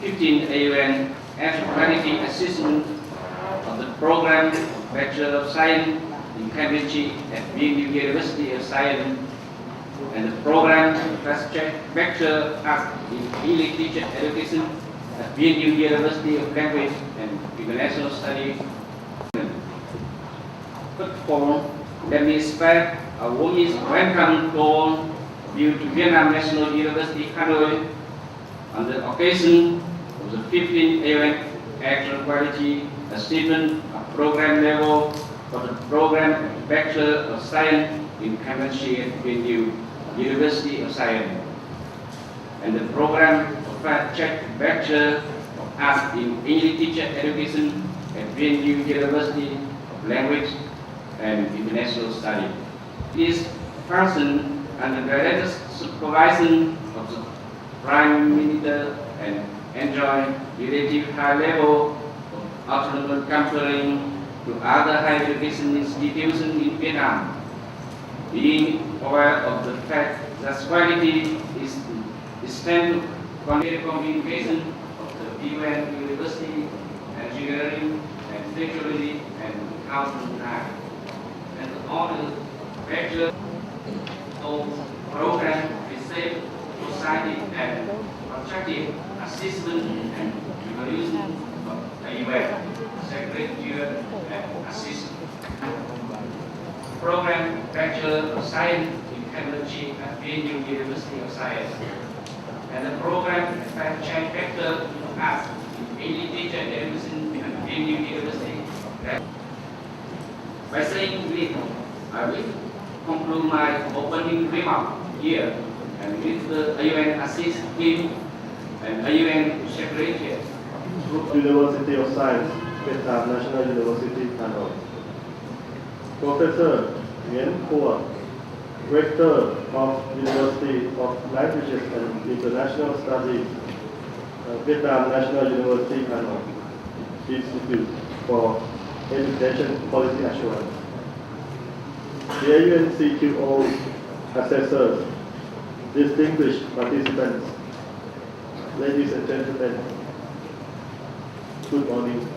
15 AUN as quality assistant of the program Bachelor of Science in Chemistry at AUN University of Science and the program Bachelor of Arts in Early Teacher Education at AUN University of Cambridge and International Studies. First of all, let me spread a warmest welcome to you to Vietnam National University, Hanoi, on the occasion of the 15th AUN Actual Quality Achievement of Program Level for the program Bachelor of Science in Chemistry at AUN University of Science, and the program of Fast-Track Bachelor of Arts in English Teacher Education at AUN University of Language and International Studies. This person under direct supervision of the Prime Minister and enjoy relative high level of autonomous comparing to other higher education institutions in Vietnam. Being aware of the fact that quality is extended communication of the AUN University, engineering and technology and accounting time, and the honor bachelor of program safe society and constructive assistance and evaluation of AUN, secretariat and assistant. Program Bachelor of Science in Chemistry at AUN University of Science, and the program Fast-Track Bachelor of Arts in English Teacher Education at AUN University. By saying this, I will conclude my opening remark here, and with the AUN Assist Team and AUN Secretariat. University of Science, Vietnam National University, Hanoi. Professor Nguyen Khua, Rector of University of Languages and International Studies, Vietnam National University, Hanoi, Institute for Education Quality Assurance. The AUN CQO assessors, distinguished participants, ladies and gentlemen, good morning.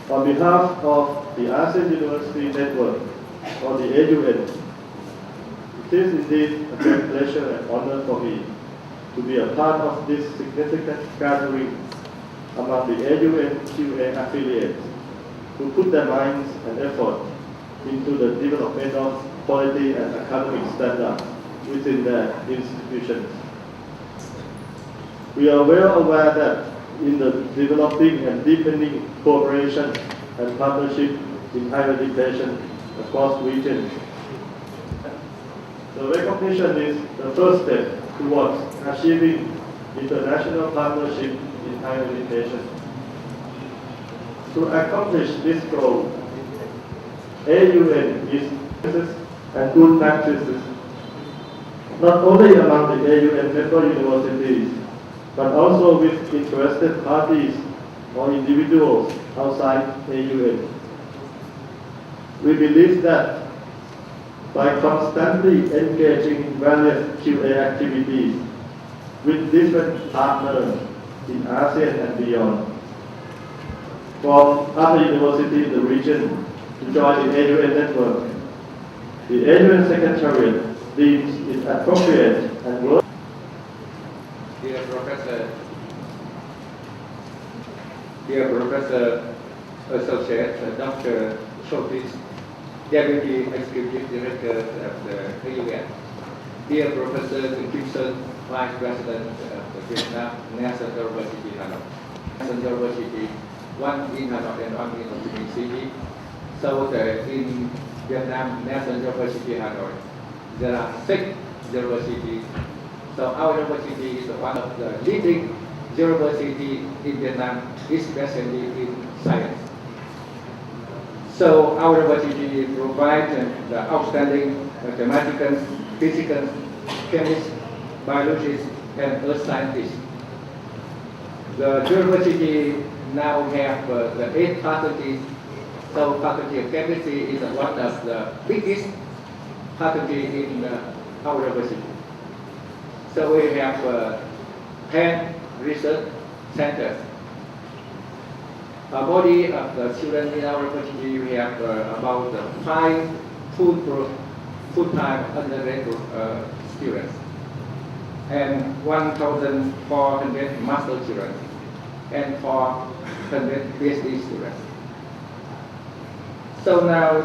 On behalf of the ASEAN University Network, or the AUN, it is indeed a great pleasure and honor for me to be a part of this significant gathering among the AUN QA affiliates who put their minds and effort into the development of quality and academic standards within their institutions. We are well aware that in the developing and deepening cooperation and partnership in higher education across regions, the recognition is the first step towards achieving international partnership in higher education. To accomplish this goal, AUN is and good practices, not only among the AUN member universities, but also with interested parties or individuals outside AUN. We believe that by constantly engaging in various QA activities with different partners in ASEAN and beyond, from other universities in the region to join the AUN network, the AUN Secretariat deems it appropriate and worthy. Dear Professor Associate Dr. Sotis, Deputy Executive Director of the AUN, dear Professor Gibson, Vice President of the Vietnam National University, Hanoi, National University, one in Hanoi and one in Ho Chi Minh City. So in Vietnam National University, Hanoi, there are 6 universities. So our university is one of the leading university in Vietnam, especially in science. So our university provides the outstanding mathematicians, physicians, chemists, biologists, and earth scientists. The university now have the 8 faculties. So Faculty of Chemistry is one of the biggest faculty in our university. So we have 10 research centers. A body of the children in our community, we have about 5 full-time undergraduate students and 1,400 master students and 400 PhD students. So now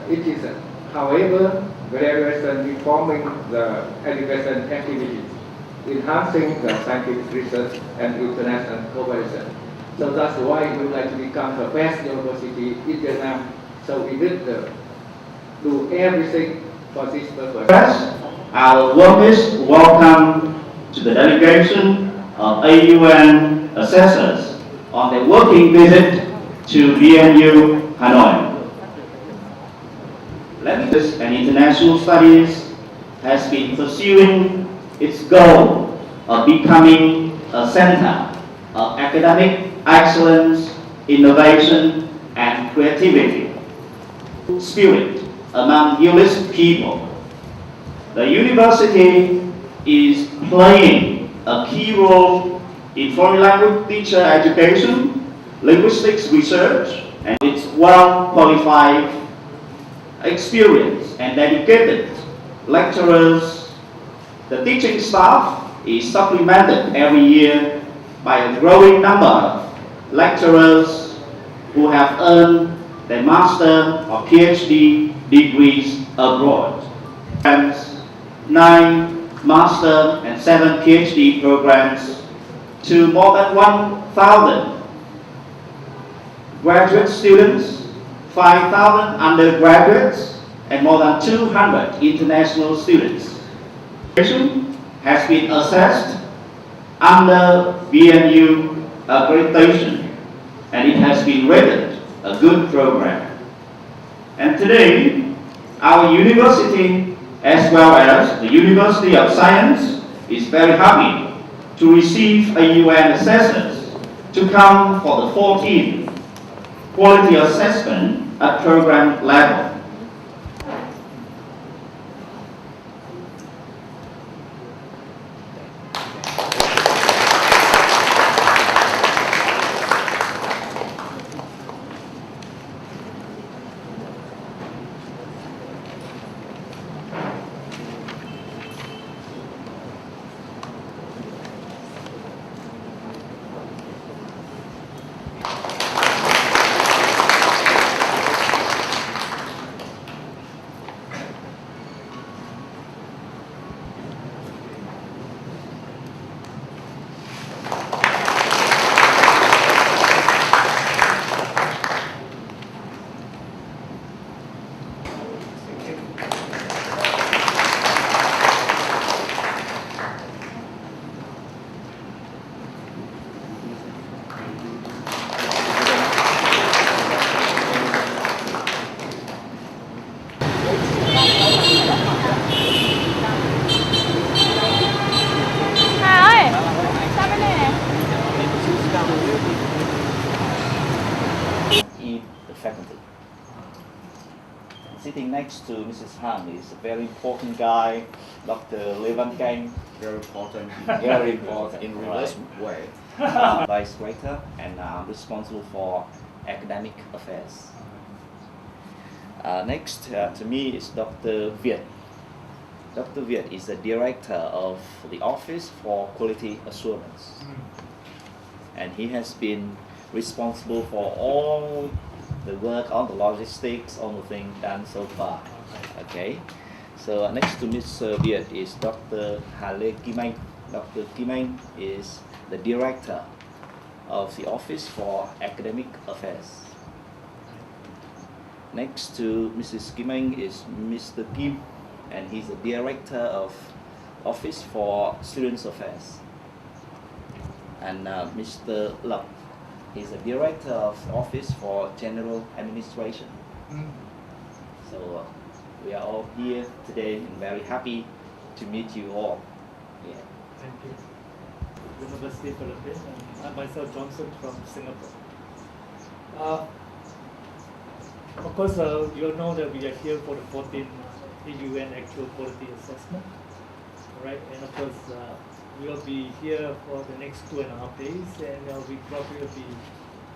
it is, however, graduation reforming the education activities, enhancing the scientific research and international cooperation. So that's why we would like to become the best university in Vietnam. So we did do everything for this purpose. Our warmest welcome to the delegation of AUN assessors on their working visit to VNU Hanoi. Languages and International Studies has been pursuing its goal of becoming a center of academic excellence, innovation, and creativity. Spirit among English people. The university is playing a key role in foreign language teacher education, linguistics research, and its well-qualified, experienced, and dedicated lecturers. The teaching staff is supplemented every year by a growing number of lecturers who have earned their master or PhD degrees abroad. And 9 master and 7 PhD programs to more than 1,000 graduate students, 5,000 undergraduates, and more than 200 international students. Education has been assessed under VNU accreditation, and it has been rated a good program. And today, our university, as well as the University of Science, is very happy to receive AUN assessors to come for the 14th quality assessment at program level. Faculty. Sitting next to Mrs. Han is a very important guy, Dr. Lê Văn Canh. Very important. Very important. In reverse way. Vice Rector, and I'm responsible for academic affairs. Next to me is Dr. Viet. Dr. Viet is the Director of the Office for Quality Assurance. And he has been responsible for all the work on the logistics, all the things done so far. Okay. So next to Mr. Viet is Dr. Hà Lê Kim Anh. Dr. Kim Anh is the Director of the Office for Academic Affairs. Next to Mrs. Kim Anh is Mr. Kim, and he's the Director of Office for Students Affairs. And Mr. Lộc, he's the Director of Office for General Administration. So we are all here today and very happy to meet you all. Yeah. Thank you. University Philippines, and I'm myself Johnson from Singapore. Of course, you know that we are here for the 14th AUN Actual Quality Assessment, right? And of course, we'll be here for the next 2.5 days, and we probably will be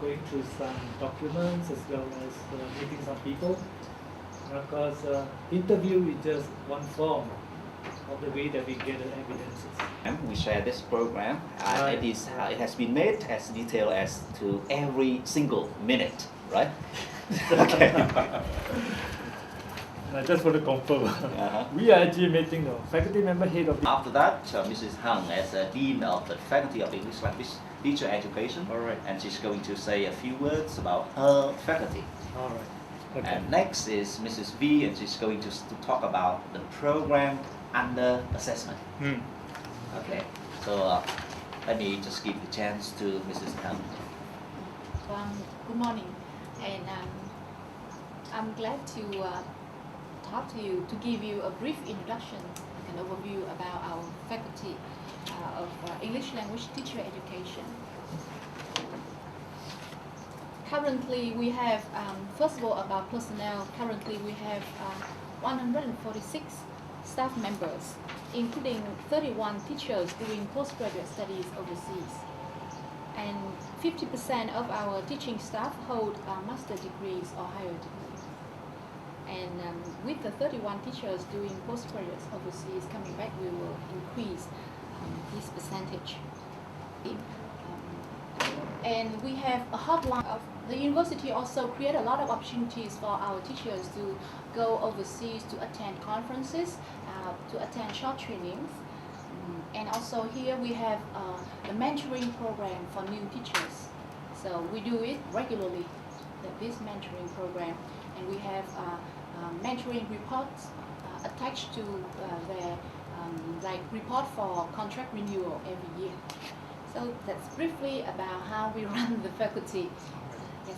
going through some documents as well as meeting some people. And of course, interview is just one form of the way that we gather evidences. And we share this program. Right. It has been made as detailed as to every single minute, right? Okay. I just want to confirm. Uh-huh. We are actually meeting the faculty member head of the. After that, Mrs. Hung, as Dean of the Faculty of English Language Teacher Education, All right. and she's going to say a few words about her faculty. All right. Okay. And next is Mrs. V, and she's going to talk about the program under assessment. Hmm. Okay, so let me just give the chance to Mrs. Hung. Good morning, and I'm glad to talk to you, to give you a brief introduction and overview about our faculty of English language teacher education. Currently, we have, first of all, about personnel. Currently, we have 146 staff members, including 31 teachers doing postgraduate studies overseas. And 50% of our teaching staff hold master degrees or higher degrees. And with the 31 teachers doing postgraduate overseas coming back, we will increase this percentage. And we have a hotline. The university also create a lot of opportunities for our teachers to go overseas to attend conferences, to attend short trainings. And also here we have the mentoring program for new teachers. So we do it regularly, this mentoring program. And we have mentoring reports attached to their like report for contract renewal every year. So that's briefly about how we run the faculty. Yes.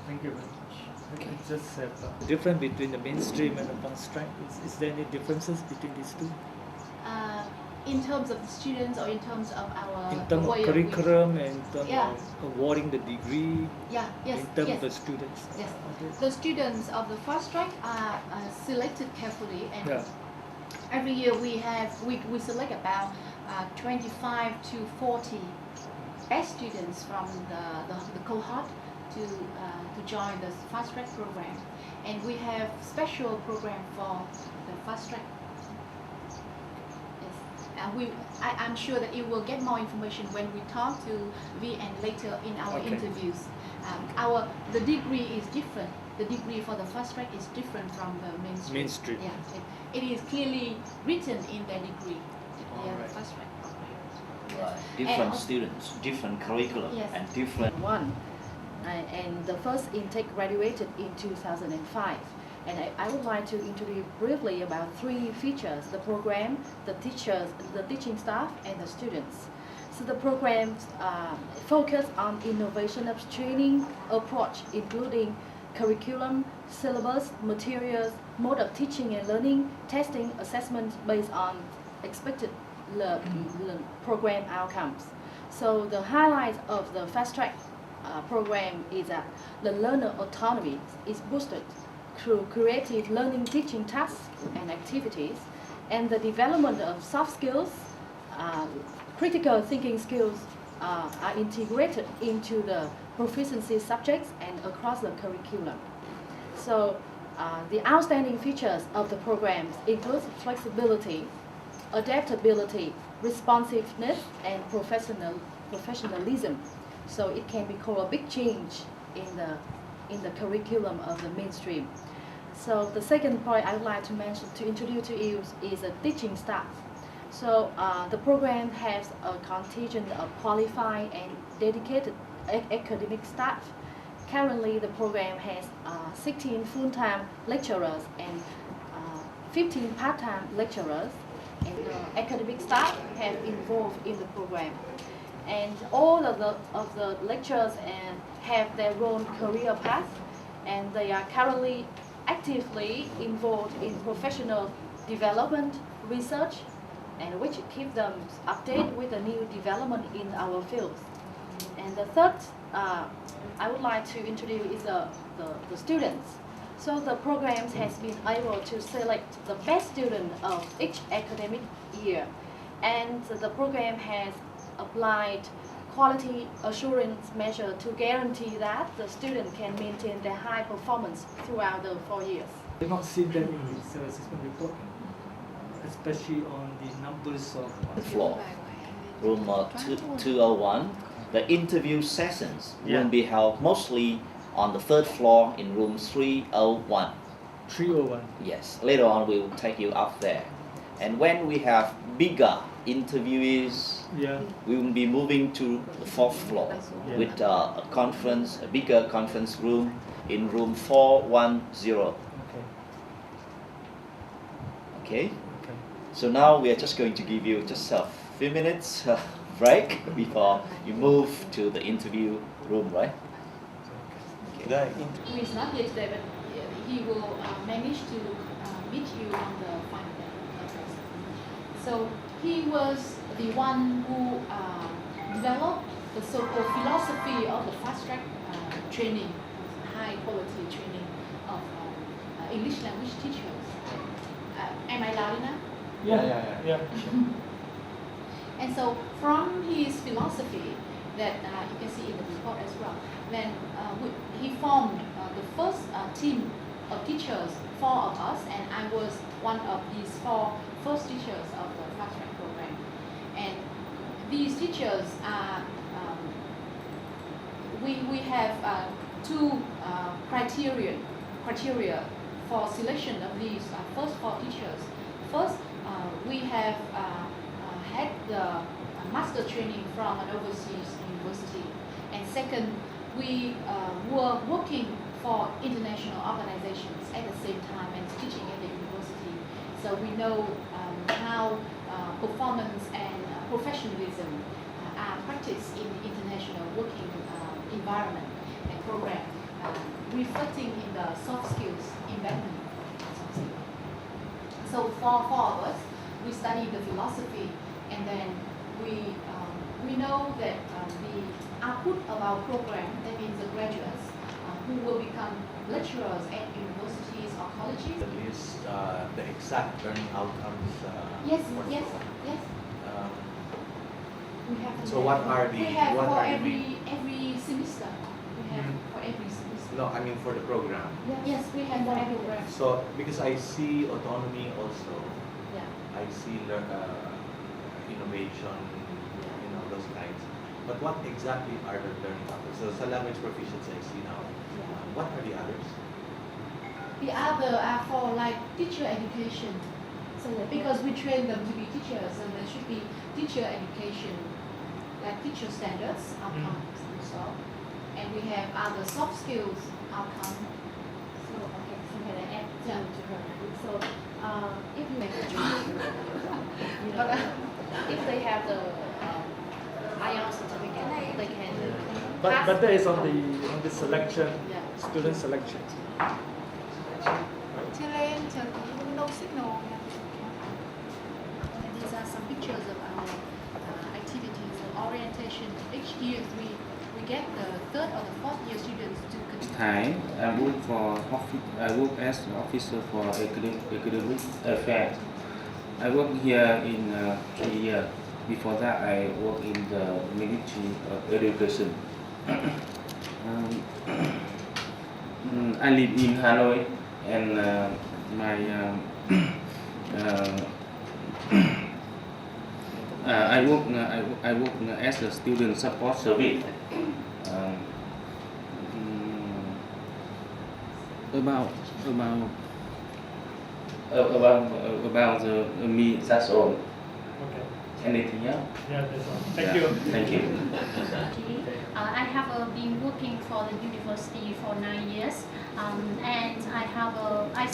Thank you very much. Okay. Just have the difference between the mainstream and the fast track. Is there any differences between these two? In terms of the students or in terms of our In terms of way curriculum and in terms Yeah. of awarding the degree, yes, in terms yes. of the students? Yes. Okay. The students of the fast track are selected carefully, and Yeah. every year we select about 25 to 40 best students from the cohort to join the fast track program, and we have special program for the fast track. Yes, and I'm sure that you will get more information when we talk to V and later in our Okay. interviews. The degree is different. The degree for the fast track is different from the mainstream. Mainstream. Yeah, it is clearly written in their degree. They are Alright. the fast track program. Right. Different also- students, different curriculum, Yes. and different. One, and the first intake graduated in 2005. And I would like to introduce briefly about three features: the program, the teachers, the teaching staff, and the students. So the programs focus on innovation of training approach, including curriculum, syllabus, materials, mode of teaching and learning, testing, assessment based on expected program outcomes. So the highlight of the fast track program is that the learner autonomy is boosted through creative learning teaching tasks and activities, and the development of soft skills, critical thinking skills are integrated into the proficiency subjects and across the curriculum. So the outstanding features of the programs include flexibility, adaptability, responsiveness, and professionalism. So it can be called a big change in the curriculum of the mainstream. So the second point I would like to mention, to introduce to you, is a teaching staff. So the program has a contingent of qualified and dedicated academic staff. Currently, the program has 16 full-time lecturers and 15 part-time lecturers, and academic staff have involved in the program. And all of the lecturers have their own career path, and they are currently actively involved in professional development, research, and which keep them updated with the new development in our fields. And the third I would like to introduce is the students. So the programs has been able to select the best student of each academic year, And the program has applied quality assurance measure to guarantee that the student can maintain their high performance throughout the 4 years. I've not seen them in his assessment report, especially on the numbers of Floor, room 201. The interview sessions Yeah. will be held mostly on the third floor in room 301. 301. Yes, later on we will take you up there. And when we have bigger interviewees, Yeah. we will be moving to the fourth floor Yeah. with a bigger conference room in room 410. Okay. Okay? Okay. So now we are just going to give you just a few minutes break before you move to the interview room, right? Who is not here today, but he will manage to meet you on the final day. So he was the one who developed the so-called philosophy of the fast-track training, high-quality training of English language teachers. Am I loud enough? Yeah. And so from his philosophy that you can see in the report as well, then he formed the first team of teachers, 4 of us, and I was one of these 4 first teachers of the fast track program. And these teachers are, we have 2 criteria for selection of these first 4 teachers. First, we have had the master training from an overseas university, and second, we were working for international organizations at the same time and teaching at the university. So we know how performance and professionalism are practiced in the international working environment and program, reflecting in the soft skills embedment. So for 4 of us, we studied the philosophy, and then we know that the output of our program, that means the graduates who will become lecturers at universities or colleges. At least the exact learning outcomes. Yes. Um, We have So what are the- we have what for are the every semester. We have for every semester. no, I mean for the program. Yes, we have for every program. So because I see autonomy also, Yeah. I see innovation, those kinds. But what exactly are the learning outcomes? So sa language proficiency I see now. What are the others? The other are for like teacher education. So because we train them to be teachers, and there should be teacher education, like teacher standards, outcomes, and so. And we have other soft skills outcomes. So okay, so can I add to her? So if you if they have the ION certificate, they can pass. But that is on the selection, Yeah. student selection. Chilean no signal. And these are some pictures of our activities and orientation. Each year we get the 3rd or the 4th year students to continue. Thai, I work as an officer for academic affairs. I work here in 3 years. Before that, I work in the Ministry of Education. I live in Hanoi, and I work as a student support service. About me, that's all. Okay. Anything else? Yeah, that's all. Thank Yeah. you. Thank you. I have been working for the university for 9 years, and I